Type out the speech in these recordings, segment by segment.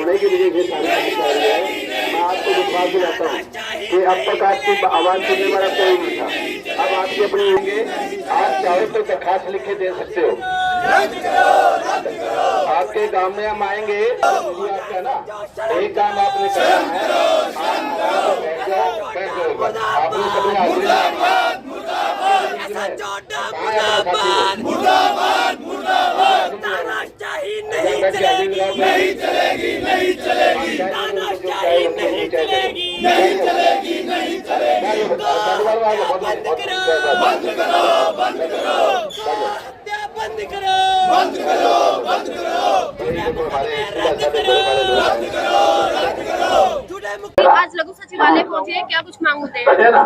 दबाने के लिए ये सारी है। मैं आपको विश्वास दिलाता हूँ कि अब तक आपकी आवाज सुनने वाला कोई नहीं था। अब आपकी अपनी होंगे, आप चाहे तो दरखास्त लिख के दे सकते हो। आपके गांव में हम आएंगे, आपका ना एक काम आपने करना है, आपने सबने नहीं चलेगी, नहीं चलेगी, तानाशाही नहीं चलेगी, नहीं चलेगी, नहीं चलेगी। बंद करो, बंद करो, बंद करो, बंद करो, बंद करो, बंद करो, रद्द करो, रद्द करो, रद्द करो। आज लघु सचिवालय पहुंचे, क्या कुछ मांग होते हैं?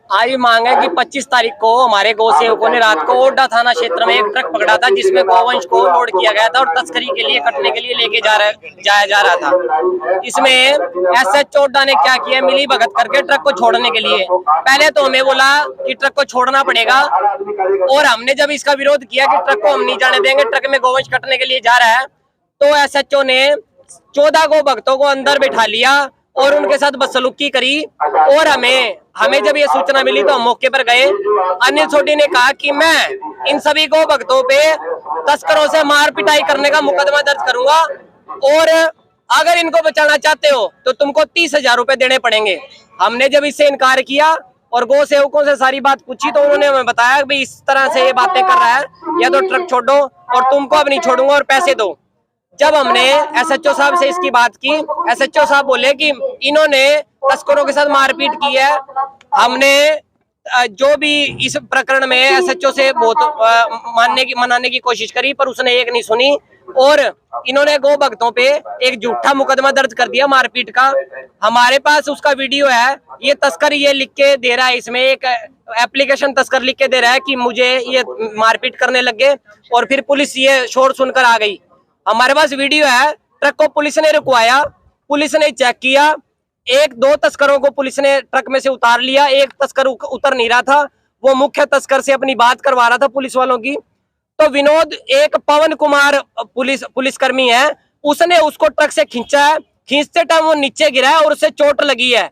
आज मांग है कि 25 तारीख को हमारे गौ सेवकों ने रात को ओडा थाना क्षेत्र में एक ट्रक पकड़ा था, जिसमें गौवंश को लोड किया गया था और तस्करी के लिए कटने के लिए लेके जाया जा रहा था। इसमें एसएचओ ओडा ने क्या किया, मिली भगत करके ट्रक को छोड़ने के लिए पहले तो हमें बोला कि ट्रक को छोड़ना पड़ेगा, और हमने जब इसका विरोध किया कि ट्रक को हम नहीं जाने देंगे, ट्रक में गौवंश कटने के लिए जा रहा है, तो एसएचओ ने 14 गौ भक्तों को अंदर बैठा लिया और उनके साथ बदसलूकी करी। और हमें जब ये सूचना मिली तो हम मौके पर गए। अनिल सोडी ने कहा कि मैं इन सभी गौ भक्तों पे तस्करों से मार पिटाई करने का मुकदमा दर्ज करूंगा, और अगर इनको बचाना चाहते हो तो तुमको 30,000 रुपए देने पड़ेंगे। हमने जब इससे इनकार किया और गौ सेवकों से सारी बात पूछी तो उन्होंने हमें बताया कि इस तरह से ये बातें कर रहा है, या तो ट्रक छोड़ो और तुमको अब नहीं छोड़ूंगा और पैसे दो। जब हमने एसएचओ साहब से इसकी बात की, एसएचओ साहब बोले कि इन्होंने तस्करों के साथ मारपीट की है। हमने जो भी इस प्रकरण में एसएचओ से बहुत मनाने की कोशिश करी, पर उसने एक नहीं सुनी, और इन्होंने गौ भक्तों पे एक झूठा मुकदमा दर्ज कर दिया मारपीट का। हमारे पास उसका वीडियो है। ये तस्कर ये लिख के दे रहा है, इसमें एक एप्लीकेशन तस्कर लिख के दे रहा है कि मुझे ये मारपीट करने लग गए, और फिर पुलिस ये शोर सुनकर आ गई। हमारे पास वीडियो है। ट्रक को पुलिस ने रुकवाया, पुलिस ने चेक किया, 1-2 तस्करों को पुलिस ने ट्रक में से उतार लिया। एक तस्कर उतर नहीं रहा था, वो मुख्य तस्कर से अपनी बात करवा रहा था पुलिस वालों की। तो विनोद, एक पवन कुमार पुलिसकर्मी है, उसने उसको ट्रक से खींचा है। खींचते टाइम वो नीचे गिरा है और उसे चोट लगी है,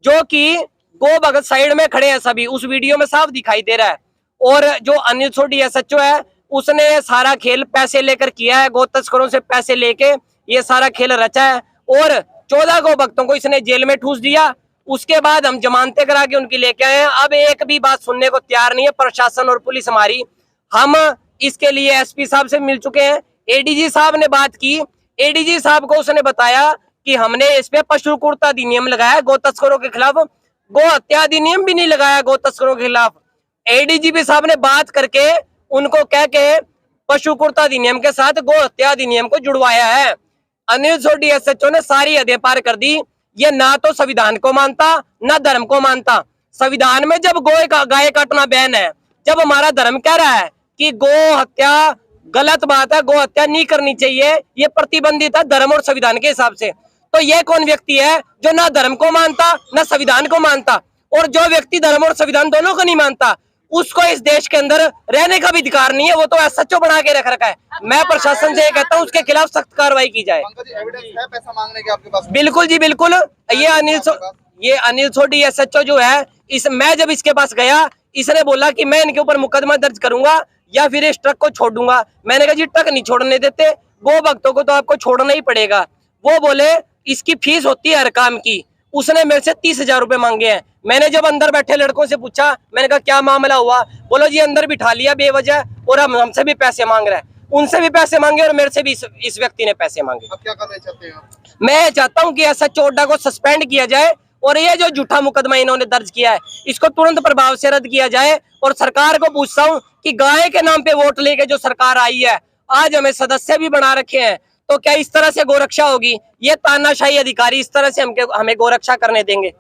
जो कि गो भगत साइड में खड़े हैं सभी, उस वीडियो में साफ दिखाई दे रहा है। और जो अनिल सोडी एसएचओ है, उसने सारा खेल पैसे लेकर किया है, गौ तस्करों से पैसे लेके ये सारा खेल रचा है, और 14 गौ भक्तों को इसने जेल में ठूस दिया। उसके बाद हम जमानतें करा के उनकी लेके आए हैं। अब एक भी बात सुनने को तैयार नहीं है प्रशासन और पुलिस हमारी। हम इसके लिए एसपी साहब से मिल चुके हैं, एडीजी साहब ने बात की। एडीजी साहब को उसने बताया कि हमने इस पे पशु क्रूरता अधिनियम लगाया गौ तस्करों के खिलाफ, गौ हत्या अधिनियम भी नहीं लगाया गौ तस्करों के खिलाफ। एडीजीपी साहब ने बात करके उनको कह के पशु क्रूरता अधिनियम के साथ गौ हत्या अधिनियम को जुड़वाया है। अनिल सोडी एसएचओ ने सारी हदें पार कर दी। ये ना तो संविधान को मानता, ना धर्म को मानता। संविधान में जब गाय काटना बैन है, जब हमारा धर्म कह रहा है कि गौ हत्या गलत बात है, गौ हत्या नहीं करनी चाहिए, ये प्रतिबंधित है धर्म और संविधान के हिसाब से, तो ये कौन व्यक्ति है जो ना धर्म को मानता ना संविधान को मानता? और जो व्यक्ति धर्म और संविधान दोनों को नहीं मानता, उसको इस देश के अंदर रहने का भी अधिकार नहीं है। वो तो एसएचओ बना के रख रखा है। मैं प्रशासन से ये कहता हूँ उसके खिलाफ सख्त कार्रवाई की जाए। एविडेंस है पैसा मांगने के आपके पास? बिल्कुल जी बिल्कुल। ये अनिल सोडी एसएचओ जो है, मैं जब इसके पास गया, इसने बोला कि मैं इनके ऊपर मुकदमा दर्ज करूंगा या फिर इस ट्रक को छोड़ दूंगा। मैंने कहा जी ट्रक नहीं छोड़ने देते, गौ भक्तों को तो आपको छोड़ना ही पड़ेगा। वो बोले इसकी फीस होती है हर काम की। उसने मेरे से 30,000 रुपए मांगे हैं। मैंने जब अंदर बैठे लड़कों से पूछा, मैंने कहा क्या मामला हुआ? बोलो जी अंदर बिठा लिया बेवजह, और हमसे भी पैसे मांग रहा है। उनसे भी पैसे मांगे और मेरे से भी इस व्यक्ति ने पैसे मांगे। अब क्या करना चाहते हैं? मैं चाहता हूं कि एसएचओ ओडा को सस्पेंड किया जाए, और ये जो झूठा मुकदमा इन्होंने दर्ज किया है इसको तुरंत प्रभाव से रद्द किया जाए। और सरकार को पूछता हूँ कि गाय के नाम पे वोट लेके जो सरकार आई है, आज हमें सदस्य भी बना रखे हैं, तो क्या इस तरह से गोरक्षा होगी? ये तानाशाही अधिकारी इस तरह से हमें गोरक्षा करने देंगे?